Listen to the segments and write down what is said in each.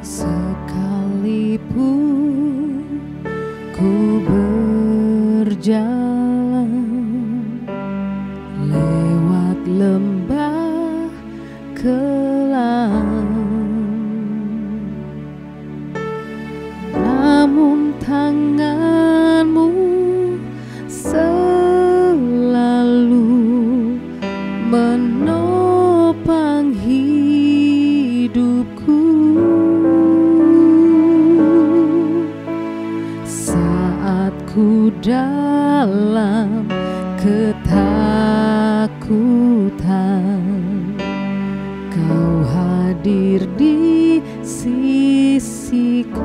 Sekalipun ku berjalan lewat lembah kelam, namun tangan-Mu selalu menopang hidupku. Saat ku dalam ketakutan, Kau hadir di sisiku.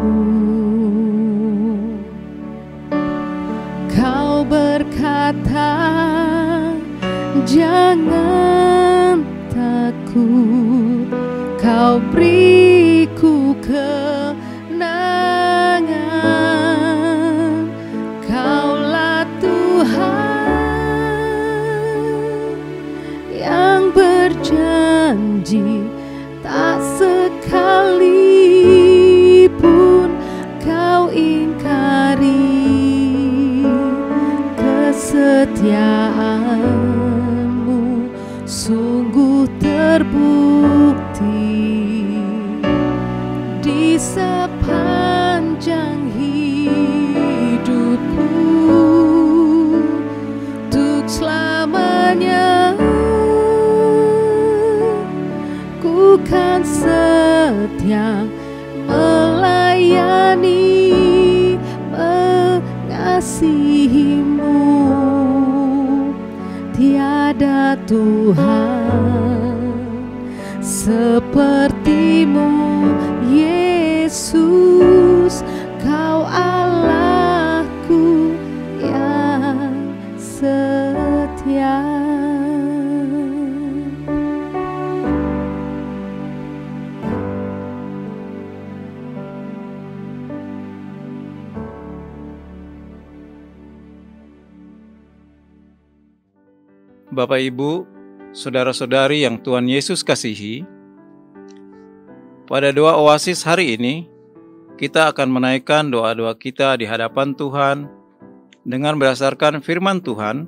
Kau berkata, jangan takut, Kau beriku kenangan. Kaulah Tuhan yang berjanji, tak sekalipun Kau ingkari. Kesetiaan-Mu sungguh terbukti di sepanjang hidupku. Untuk selamanya ku kan setia melayani, mengasihi-Mu. Tiada Tuhan seperti-Mu, Yesus. Kau Allahku yang setia. Bapak, Ibu, saudara-saudari yang Tuhan Yesus kasihi, pada doa oasis hari ini, kita akan menaikkan doa-doa kita di hadapan Tuhan dengan berdasarkan firman Tuhan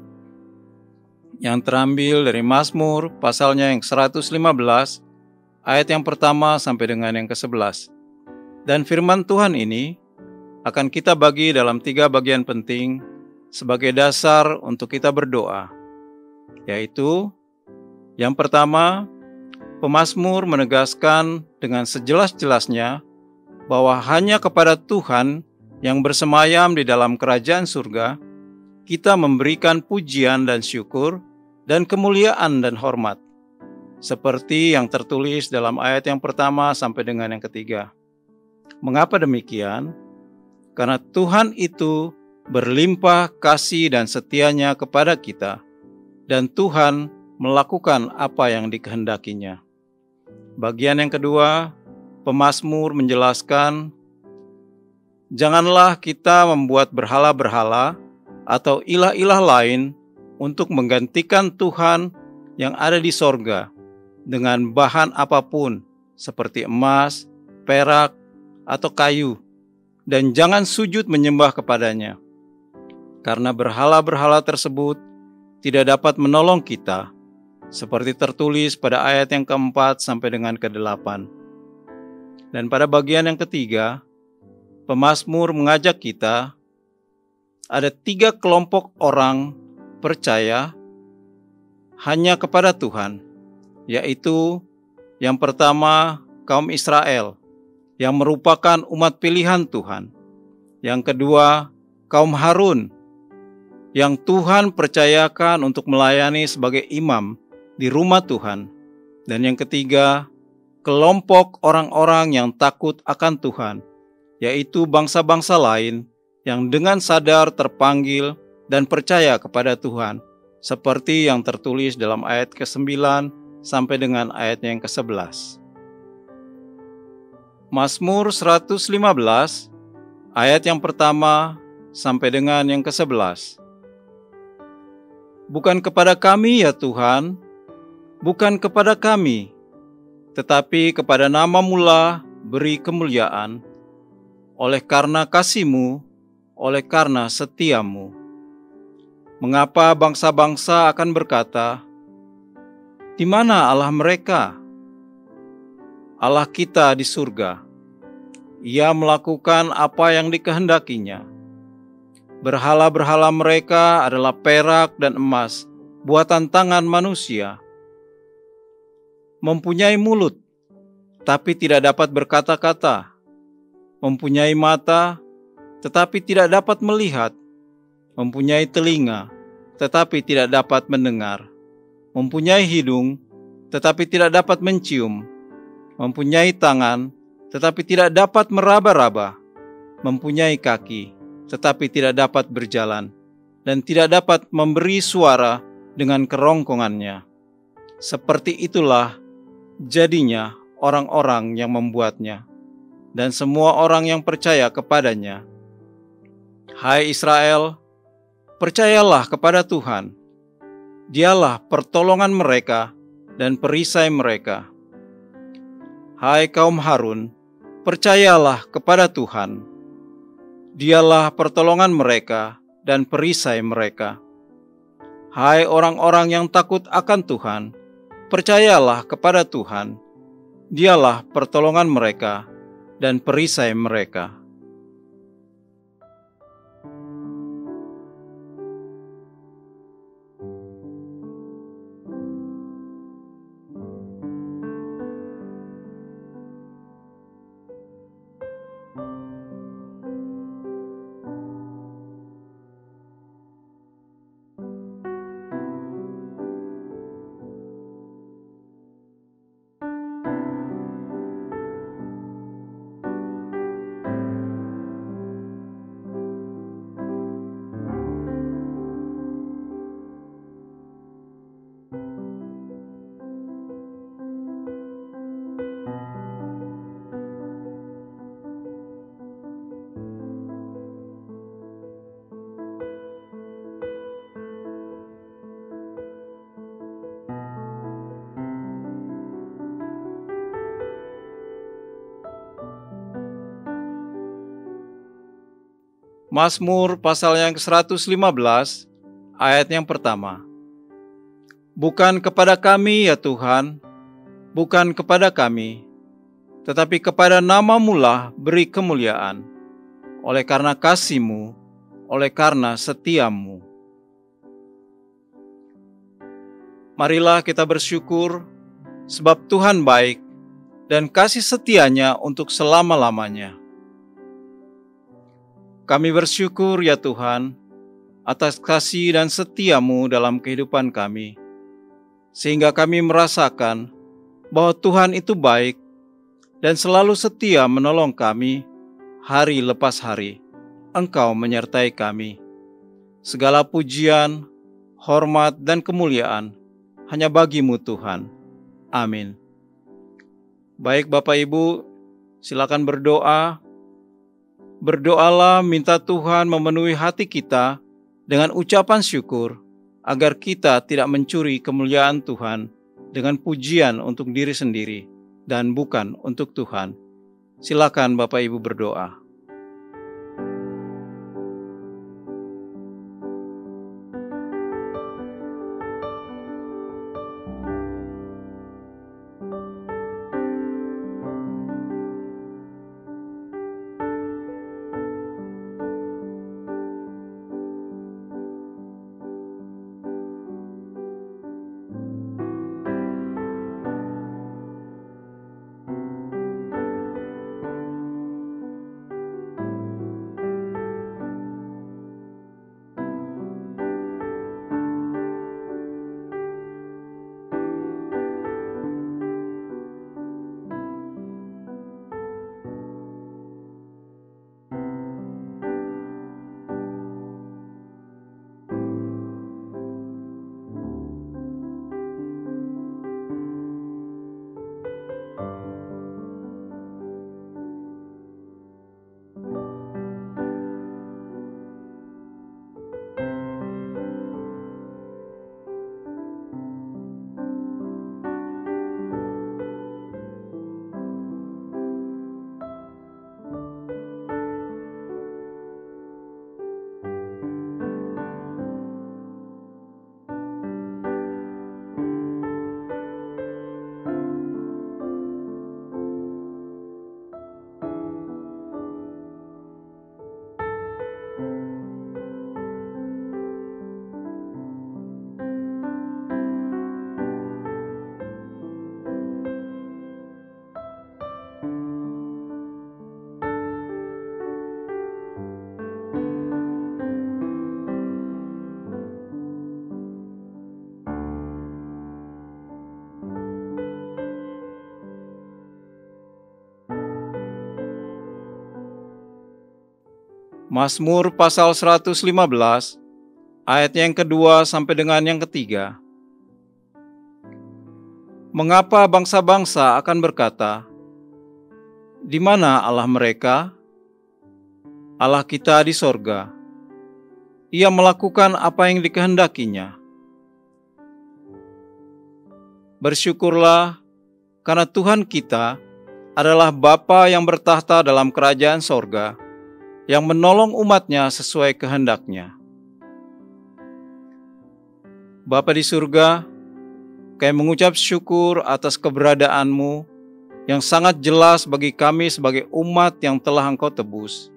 yang terambil dari Mazmur pasalnya yang 115, ayat yang pertama sampai dengan yang ke-11. Dan firman Tuhan ini akan kita bagi dalam 3 bagian penting sebagai dasar untuk kita berdoa. Yaitu, yang pertama, pemazmur menegaskan dengan sejelas-jelasnya bahwa hanya kepada Tuhan yang bersemayam di dalam kerajaan surga, kita memberikan pujian dan syukur dan kemuliaan dan hormat, seperti yang tertulis dalam ayat yang pertama sampai dengan yang ketiga. Mengapa demikian? Karena Tuhan itu berlimpah kasih dan setianya kepada kita, dan Tuhan melakukan apa yang dikehendakinya. Bagian yang kedua, pemazmur menjelaskan, janganlah kita membuat berhala-berhala atau ilah-ilah lain untuk menggantikan Tuhan yang ada di sorga dengan bahan apapun seperti emas, perak, atau kayu, dan jangan sujud menyembah kepadanya. Karena berhala-berhala tersebut tidak dapat menolong kita, seperti tertulis pada ayat yang keempat sampai dengan ke-8. Dan pada bagian yang ketiga, pemazmur mengajak kita, ada 3 kelompok orang percaya hanya kepada Tuhan, yaitu yang pertama, kaum Israel, yang merupakan umat pilihan Tuhan. Yang kedua, kaum Harun, yang Tuhan percayakan untuk melayani sebagai imam di rumah Tuhan. Dan yang ketiga, kelompok orang-orang yang takut akan Tuhan, yaitu bangsa-bangsa lain yang dengan sadar terpanggil dan percaya kepada Tuhan, seperti yang tertulis dalam ayat ke-9 sampai dengan ayat yang ke-11. Mazmur 115, ayat yang pertama sampai dengan yang ke-11. Bukan kepada kami ya Tuhan, bukan kepada kami, tetapi kepada nama-Mu lah beri kemuliaan, oleh karena kasih-Mu, oleh karena setia-Mu. Mengapa bangsa-bangsa akan berkata, "Di mana Allah mereka?" Allah kita di surga. Ia melakukan apa yang dikehendakinya. Berhala-berhala mereka adalah perak dan emas, buatan tangan manusia. Mempunyai mulut, tapi tidak dapat berkata-kata. Mempunyai mata, tetapi tidak dapat melihat. Mempunyai telinga, tetapi tidak dapat mendengar. Mempunyai hidung, tetapi tidak dapat mencium. Mempunyai tangan, tetapi tidak dapat meraba-raba. Mempunyai kaki, tetapi tidak dapat berjalan, dan tidak dapat memberi suara dengan kerongkongannya. Seperti itulah jadinya orang-orang yang membuatnya, dan semua orang yang percaya kepadanya. Hai Israel, percayalah kepada Tuhan. Dialah pertolongan mereka dan perisai mereka. Hai kaum Harun, percayalah kepada Tuhan. Dialah pertolongan mereka dan perisai mereka. Hai orang-orang yang takut akan Tuhan, percayalah kepada Tuhan. Dialah pertolongan mereka dan perisai mereka. Mazmur pasal yang ke-115, ayat yang pertama. Bukan kepada kami ya Tuhan, bukan kepada kami, tetapi kepada nama-Mu lah beri kemuliaan, oleh karena kasih-Mu, oleh karena setia-Mu. Marilah kita bersyukur, sebab Tuhan baik, dan kasih setia-Nya untuk selama-lamanya. Kami bersyukur ya Tuhan, atas kasih dan setia-Mu dalam kehidupan kami, sehingga kami merasakan bahwa Tuhan itu baik dan selalu setia menolong kami hari lepas hari. Engkau menyertai kami. Segala pujian, hormat, dan kemuliaan hanya bagi-Mu Tuhan. Amin. Baik Bapak Ibu, silakan berdoa. Berdoalah minta Tuhan memenuhi hati kita dengan ucapan syukur, agar kita tidak mencuri kemuliaan Tuhan dengan pujian untuk diri sendiri dan bukan untuk Tuhan. Silakan Bapak Ibu berdoa. Mazmur pasal 115, ayat yang kedua sampai dengan yang ketiga. Mengapa bangsa-bangsa akan berkata, "Di mana Allah mereka?" Allah kita di sorga. Ia melakukan apa yang dikehendakinya. Bersyukurlah karena Tuhan kita adalah Bapa yang bertahta dalam kerajaan sorga, yang menolong umatnya sesuai kehendaknya. Bapa di surga, kami mengucap syukur atas keberadaanmu yang sangat jelas bagi kami sebagai umat yang telah Engkau tebus,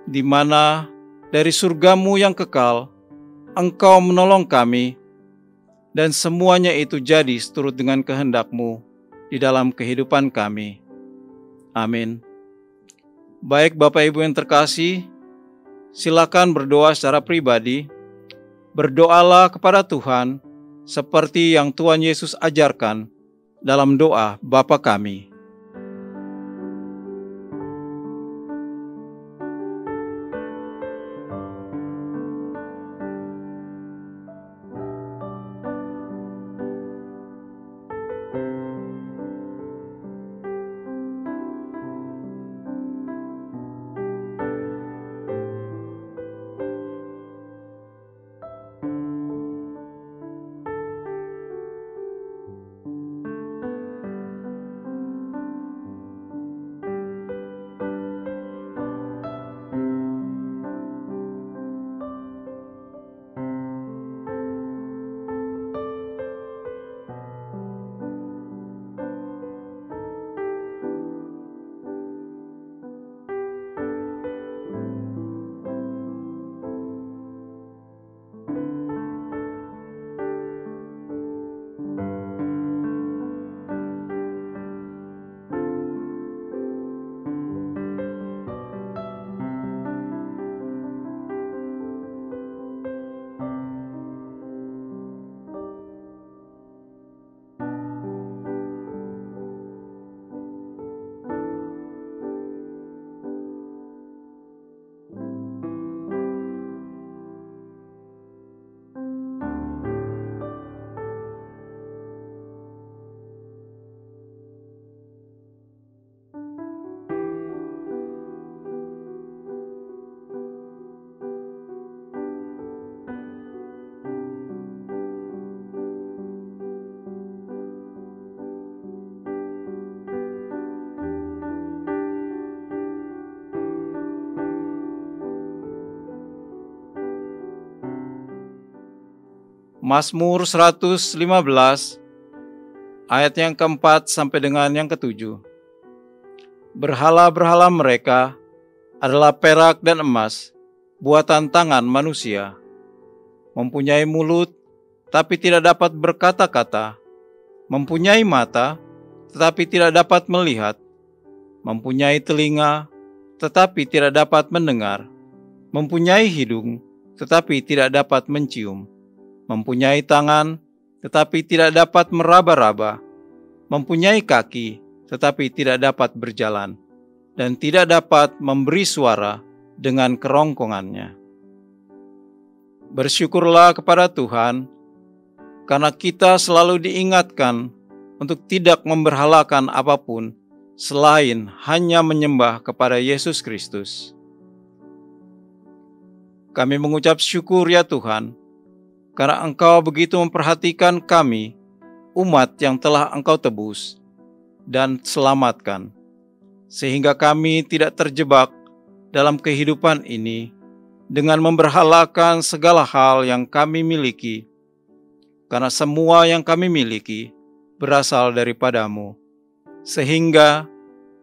di mana dari surgamu yang kekal, Engkau menolong kami, dan semuanya itu jadi seturut dengan kehendak-Mu di dalam kehidupan kami. Amin. Baik Bapak Ibu yang terkasih, silakan berdoa secara pribadi. Berdoalah kepada Tuhan seperti yang Tuhan Yesus ajarkan dalam doa Bapa kami. Mazmur 115 ayat yang keempat sampai dengan yang ketujuh. Berhala-berhala mereka adalah perak dan emas, buatan tangan manusia. Mempunyai mulut, tapi tidak dapat berkata-kata. Mempunyai mata, tetapi tidak dapat melihat. Mempunyai telinga, tetapi tidak dapat mendengar. Mempunyai hidung, tetapi tidak dapat mencium. Mempunyai tangan, tetapi tidak dapat meraba-raba. Mempunyai kaki, tetapi tidak dapat berjalan. Dan tidak dapat memberi suara dengan kerongkongannya. Bersyukurlah kepada Tuhan, karena kita selalu diingatkan untuk tidak memberhalakan apapun selain hanya menyembah kepada Yesus Kristus. Kami mengucap syukur ya Tuhan, karena Engkau begitu memperhatikan kami, umat yang telah Engkau tebus dan selamatkan, sehingga kami tidak terjebak dalam kehidupan ini dengan memberhalakan segala hal yang kami miliki, karena semua yang kami miliki berasal daripada-Mu, sehingga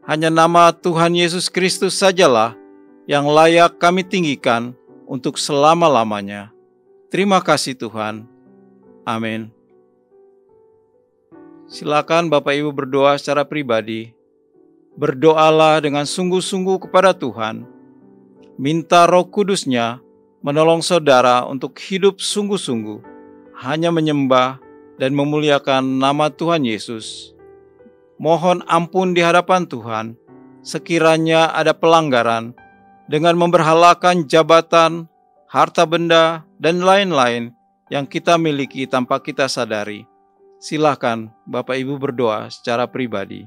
hanya nama Tuhan Yesus Kristus sajalah yang layak kami tinggikan untuk selama-lamanya. Terima kasih Tuhan. Amin. Silakan Bapak Ibu berdoa secara pribadi. Berdoalah dengan sungguh-sungguh kepada Tuhan. Minta Roh Kudus-Nya menolong saudara untuk hidup sungguh-sungguh, hanya menyembah dan memuliakan nama Tuhan Yesus. Mohon ampun di hadapan Tuhan sekiranya ada pelanggaran dengan memberhalakan jabatan, harta benda, dan lain-lain yang kita miliki tanpa kita sadari. Silakan Bapak Ibu berdoa secara pribadi.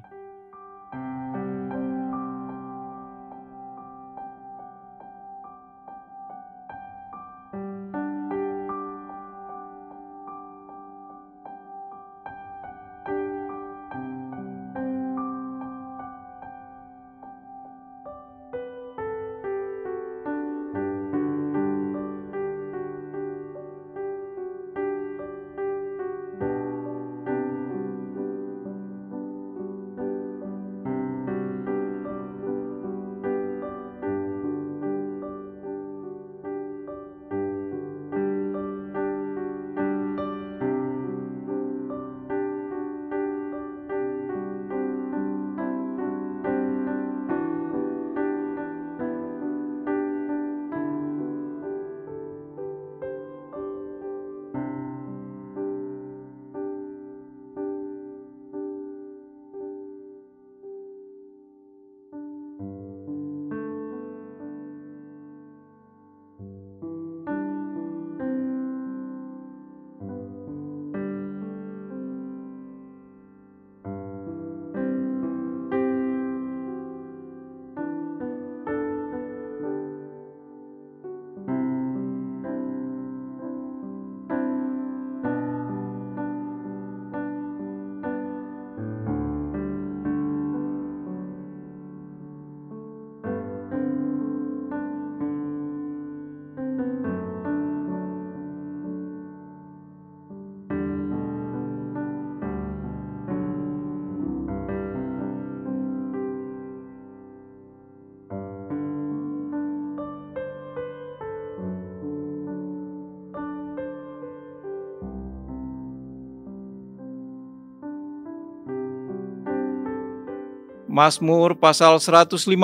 Mazmur pasal 115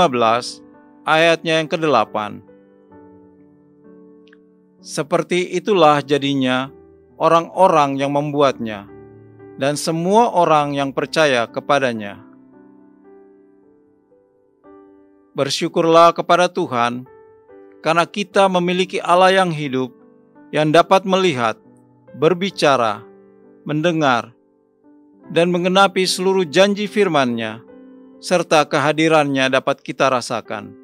ayatnya yang ke-8. Seperti itulah jadinya orang-orang yang membuatnya dan semua orang yang percaya kepadanya. Bersyukurlah kepada Tuhan karena kita memiliki Allah yang hidup, yang dapat melihat, berbicara, mendengar, dan menggenapi seluruh janji firman-Nya, serta kehadirannya dapat kita rasakan.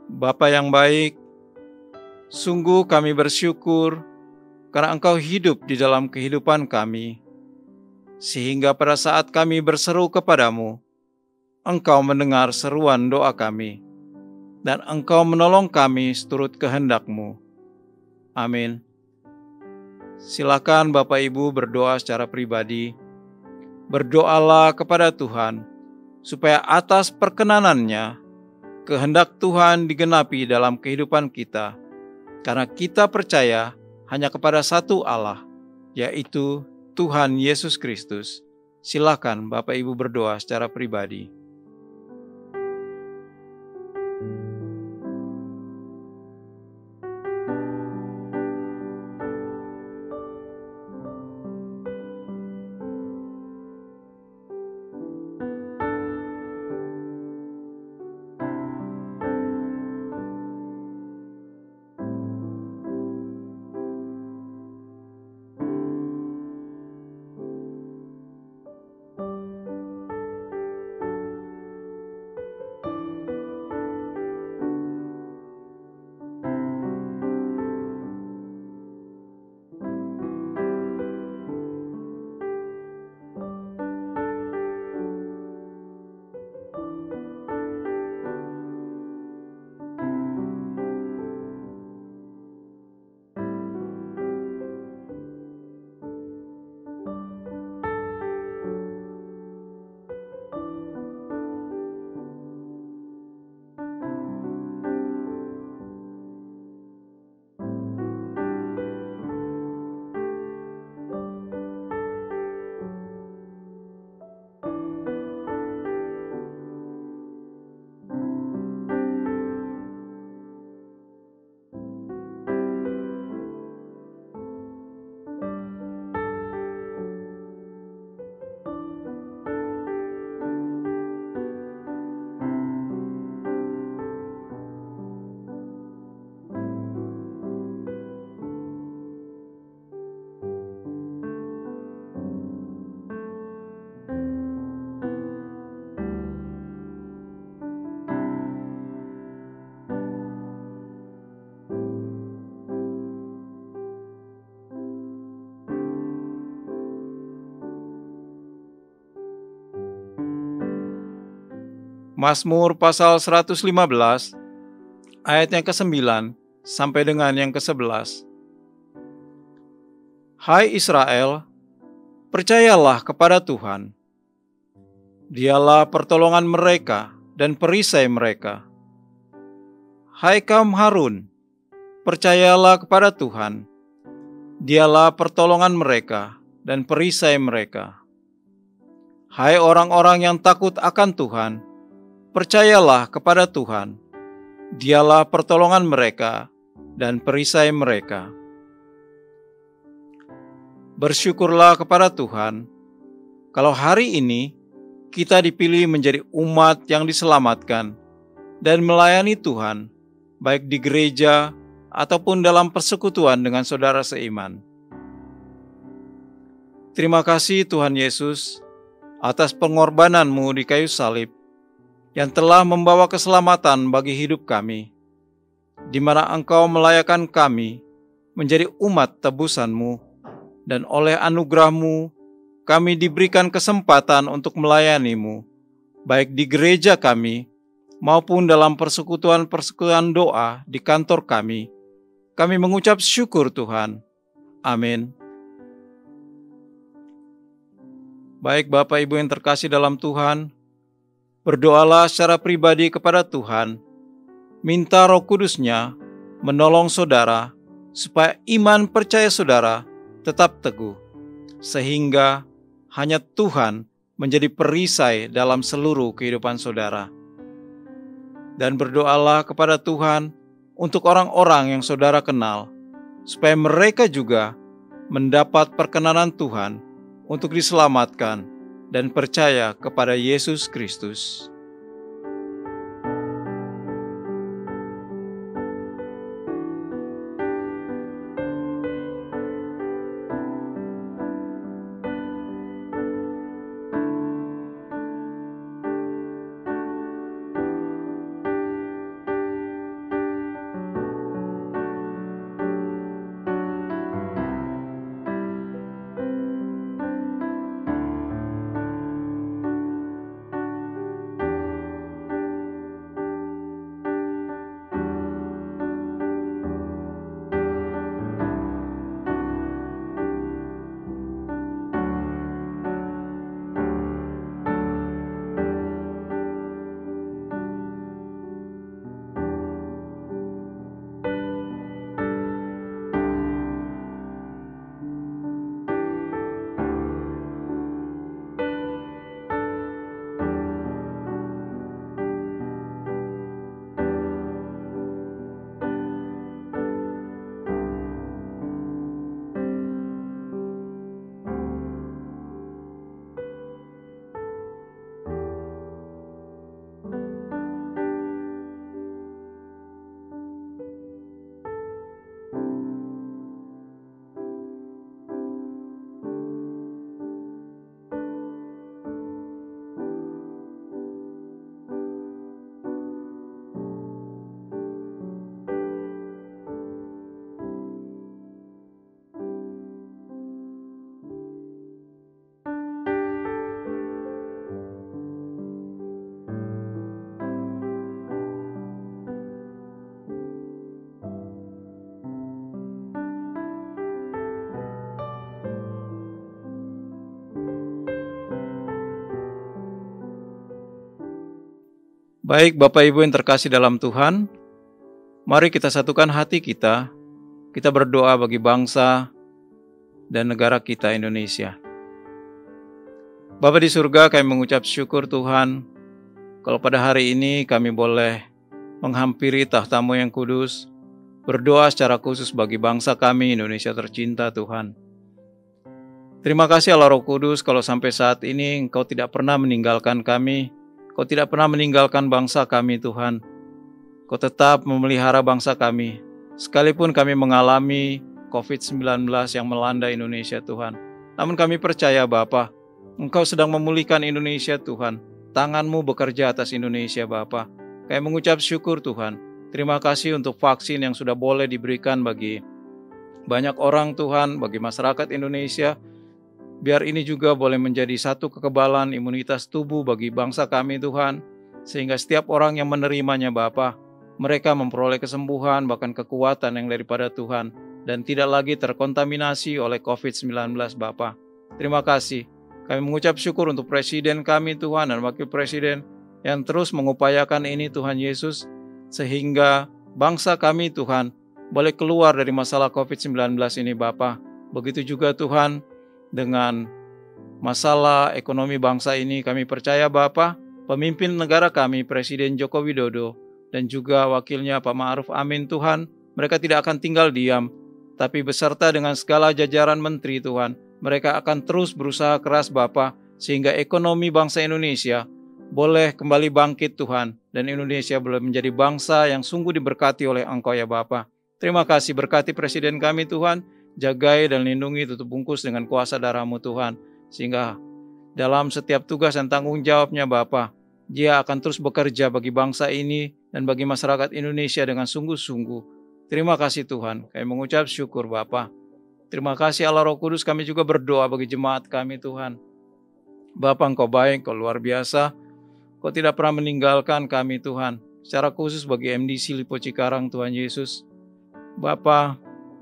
Bapa yang baik, sungguh kami bersyukur karena Engkau hidup di dalam kehidupan kami, sehingga pada saat kami berseru kepadamu, Engkau mendengar seruan doa kami, dan Engkau menolong kami seturut kehendak-Mu. Amin. Silakan Bapak Ibu berdoa secara pribadi. Berdoalah kepada Tuhan, supaya atas perkenanan-Nya, kehendak Tuhan digenapi dalam kehidupan kita, karena kita percaya hanya kepada satu Allah, yaitu Tuhan Yesus Kristus. Silakan Bapak Ibu berdoa secara pribadi. Mazmur pasal 115 ayat yang ke-9 sampai dengan yang ke-11. Hai Israel, percayalah kepada Tuhan. Dialah pertolongan mereka dan perisai mereka. Hai kaum Harun, percayalah kepada Tuhan. Dialah pertolongan mereka dan perisai mereka. Hai orang-orang yang takut akan Tuhan, percayalah kepada Tuhan. Dialah pertolongan mereka dan perisai mereka. Bersyukurlah kepada Tuhan, kalau hari ini kita dipilih menjadi umat yang diselamatkan dan melayani Tuhan, baik di gereja ataupun dalam persekutuan dengan saudara seiman. Terima kasih Tuhan Yesus atas pengorbanan-Mu di kayu salib yang telah membawa keselamatan bagi hidup kami, di mana Engkau melayakan kami menjadi umat tebusan-Mu, dan oleh anugerah-Mu kami diberikan kesempatan untuk melayani-Mu, baik di gereja kami maupun dalam persekutuan-persekutuan doa di kantor kami. Kami mengucap syukur Tuhan. Amin. Baik Bapak Ibu yang terkasih dalam Tuhan, berdoalah secara pribadi kepada Tuhan. Minta Roh Kudus-Nya menolong saudara supaya iman percaya saudara tetap teguh, sehingga hanya Tuhan menjadi perisai dalam seluruh kehidupan saudara. Dan berdoalah kepada Tuhan untuk orang-orang yang saudara kenal, supaya mereka juga mendapat perkenanan Tuhan untuk diselamatkan dan percaya kepada Yesus Kristus. Baik Bapak Ibu yang terkasih dalam Tuhan, mari kita satukan hati kita berdoa bagi bangsa dan negara kita Indonesia. Bapa di surga, kami mengucap syukur Tuhan, kalau pada hari ini kami boleh menghampiri tahta-Mu yang kudus, berdoa secara khusus bagi bangsa kami Indonesia tercinta Tuhan. Terima kasih Allah Roh Kudus, kalau sampai saat ini Engkau tidak pernah meninggalkan kami, Kau tidak pernah meninggalkan bangsa kami Tuhan. Kau tetap memelihara bangsa kami, sekalipun kami mengalami COVID-19 yang melanda Indonesia Tuhan. Namun kami percaya Bapa, Engkau sedang memulihkan Indonesia Tuhan. Tangan-Mu bekerja atas Indonesia Bapa. Kami mengucap syukur Tuhan. Terima kasih untuk vaksin yang sudah boleh diberikan bagi banyak orang Tuhan, bagi masyarakat Indonesia. Biar ini juga boleh menjadi satu kekebalan imunitas tubuh bagi bangsa kami Tuhan, sehingga setiap orang yang menerimanya Bapa, mereka memperoleh kesembuhan bahkan kekuatan yang daripada Tuhan dan tidak lagi terkontaminasi oleh COVID-19 Bapa. Terima kasih. Kami mengucap syukur untuk Presiden kami Tuhan dan Wakil Presiden yang terus mengupayakan ini Tuhan Yesus, sehingga bangsa kami Tuhan boleh keluar dari masalah COVID-19 ini Bapa. Begitu juga Tuhan dengan masalah ekonomi bangsa ini, kami percaya Bapa, pemimpin negara kami Presiden Joko Widodo dan juga wakilnya Pak Ma'ruf Amin Tuhan, mereka tidak akan tinggal diam, tapi beserta dengan segala jajaran menteri Tuhan, mereka akan terus berusaha keras Bapa, sehingga ekonomi bangsa Indonesia boleh kembali bangkit Tuhan, dan Indonesia boleh menjadi bangsa yang sungguh diberkati oleh Engkau ya Bapa. Terima kasih, berkati Presiden kami Tuhan, jagai dan lindungi, tutup bungkus dengan kuasa darah-Mu Tuhan, sehingga dalam setiap tugas dan tanggung jawabnya Bapa, dia akan terus bekerja bagi bangsa ini dan bagi masyarakat Indonesia dengan sungguh-sungguh. Terima kasih Tuhan, kami mengucap syukur Bapa. Terima kasih Allah Roh Kudus, kami juga berdoa bagi jemaat kami Tuhan. Bapa, Engkau baik, Engkau luar biasa, Engkau tidak pernah meninggalkan kami Tuhan. Secara khusus bagi MDC Lipo Cikarang Tuhan Yesus. Bapa,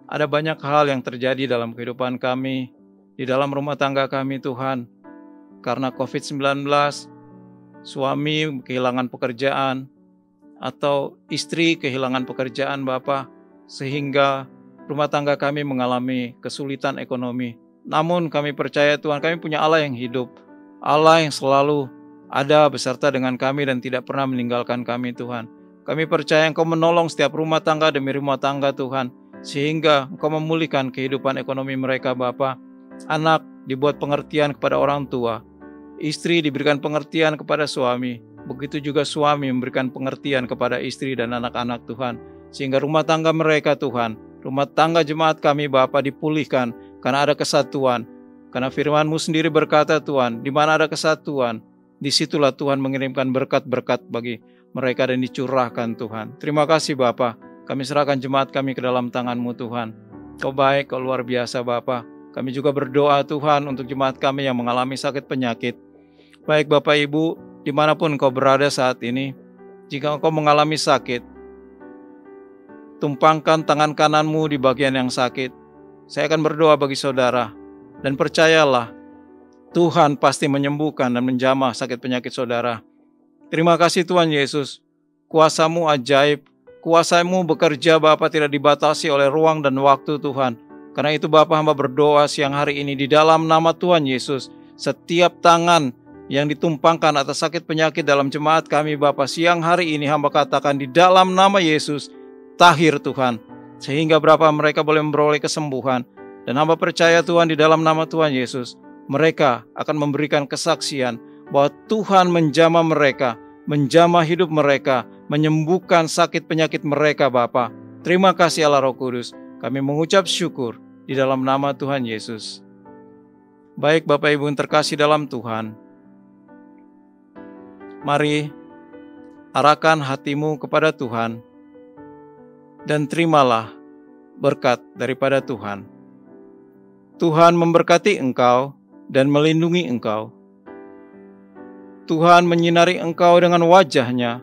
ada banyak hal yang terjadi dalam kehidupan kami, di dalam rumah tangga kami Tuhan. Karena COVID-19, suami kehilangan pekerjaan, atau istri kehilangan pekerjaan Bapa, sehingga rumah tangga kami mengalami kesulitan ekonomi. Namun kami percaya Tuhan, kami punya Allah yang hidup, Allah yang selalu ada beserta dengan kami dan tidak pernah meninggalkan kami Tuhan. Kami percaya Engkau menolong setiap rumah tangga demi rumah tangga Tuhan, sehingga Engkau memulihkan kehidupan ekonomi mereka Bapa. Anak dibuat pengertian kepada orang tua, istri diberikan pengertian kepada suami, begitu juga suami memberikan pengertian kepada istri dan anak-anak Tuhan, sehingga rumah tangga mereka Tuhan, rumah tangga jemaat kami Bapa dipulihkan karena ada kesatuan. Karena firman-Mu sendiri berkata Tuhan, di mana ada kesatuan, disitulah Tuhan mengirimkan berkat-berkat bagi mereka dan dicurahkan Tuhan. Terima kasih Bapa, kami serahkan jemaat kami ke dalam tangan-Mu Tuhan. Kau baik, Kau luar biasa Bapa. Kami juga berdoa Tuhan untuk jemaat kami yang mengalami sakit penyakit. Baik Bapak Ibu, dimanapun Engkau berada saat ini, jika Engkau mengalami sakit, tumpangkan tangan kananmu di bagian yang sakit. Saya akan berdoa bagi saudara, dan percayalah, Tuhan pasti menyembuhkan dan menjamah sakit penyakit saudara. Terima kasih Tuhan Yesus, kuasa-Mu ajaib, kuasa-Mu bekerja Bapa tidak dibatasi oleh ruang dan waktu Tuhan. Karena itu Bapa, hamba berdoa siang hari ini di dalam nama Tuhan Yesus, setiap tangan yang ditumpangkan atas sakit penyakit dalam jemaat kami Bapa, siang hari ini hamba katakan di dalam nama Yesus, tahir Tuhan, sehingga berapa mereka boleh memperoleh kesembuhan. Dan hamba percaya Tuhan di dalam nama Tuhan Yesus, mereka akan memberikan kesaksian bahwa Tuhan menjamah mereka, menjamah hidup mereka, menyembuhkan sakit penyakit mereka Bapa. Terima kasih Allah Roh Kudus, kami mengucap syukur di dalam nama Tuhan Yesus. Baik Bapak Ibu yang terkasih dalam Tuhan, mari arahkan hatimu kepada Tuhan dan terimalah berkat daripada Tuhan. Tuhan memberkati engkau dan melindungi engkau. Tuhan menyinari engkau dengan wajah-Nya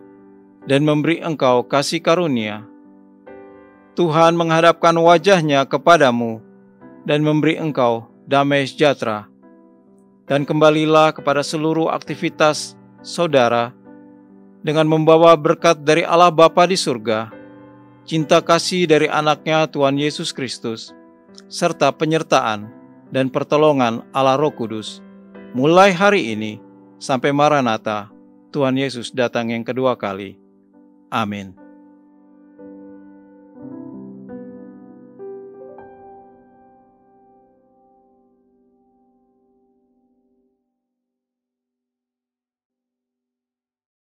dan memberi engkau kasih karunia. Tuhan menghadapkan wajah-Nya kepadamu dan memberi engkau damai sejahtera. Dan kembalilah kepada seluruh aktivitas saudara dengan membawa berkat dari Allah Bapa di surga, cinta kasih dari anak-Nya Tuhan Yesus Kristus, serta penyertaan dan pertolongan Allah Roh Kudus, mulai hari ini sampai Maranatha, Tuhan Yesus datang yang kedua kali. Amin.